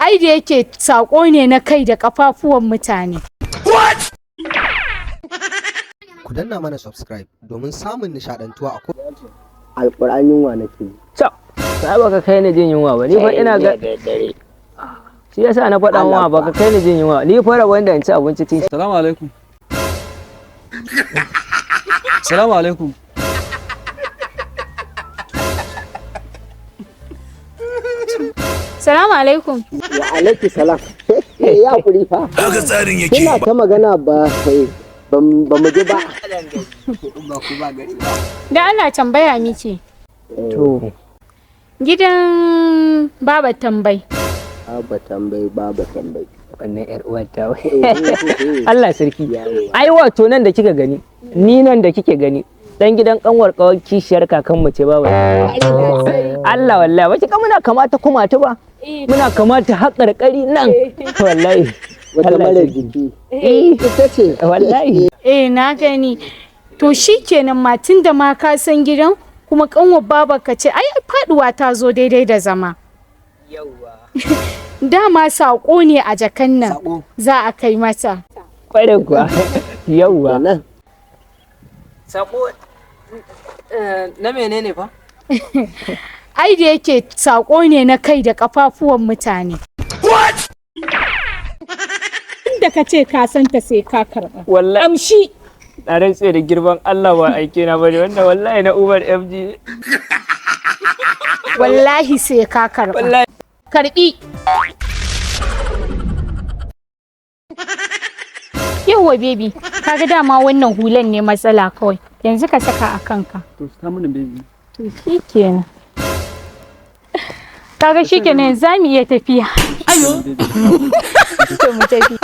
ai da yake sako ne na kai da kafafuwan mutane. Ku danna mana subscribe domin samun nishadantuwa a Alƙur'an yunwa nake. Sai baka kai ni jin yunwa ba, ni fa ina ga shi yasa na faɗa ma baka kai ni jin yunwa, ni fa rabon da in ci abinci tun. Assalamu alaikum. Assalamu alaikum. Salamu alaikum. Wa alaiki salam. Ya kuri fa. Haka tsarin yake. Kina ta magana ba ba mu ji ba. Da Allah tambaya miki. To Gidan Baba Tambai. Baba tambayi. wannan yar uwar ta Allah sarki. Ai wato nan da kika gani, ni nan da kike gani, dan gidan kanwar kawai kishiyar kakan mu ce baba. Allah wallahi wace ka muna kamata kuma ta ba. Muna kamata haƙarƙari nan. Wallahi. Wata mara jiki. Ita ce wallahi. Na gani. To shikenan matin da ma ka san gidan kuma kanwar baba ka ce ai faduwa ta zo daidai da zama. Yawwa. Dama saƙo ne a jakan nan za a kai mata. Kwarai kuwa. Yawwa. Sako na menene fa? Ai da yake saƙo ne na kai da kafafuwan mutane. Inda ka ce ka santa sai ka karɓa. Wallahi. Amshi. Na rantse da girman Allah ba aike na bane, wanda wallahi na Umar FG. Wallahi sai ka karɓa. Wallahi. Karɓi. Yawwa baby, kaga dama wannan hulan ne matsala kawai. Yanzu ka saka a kanka. To ta mana baby. To shikenan. Kaga shikenan za mu iya tafiya. Ayo. To mu tafi.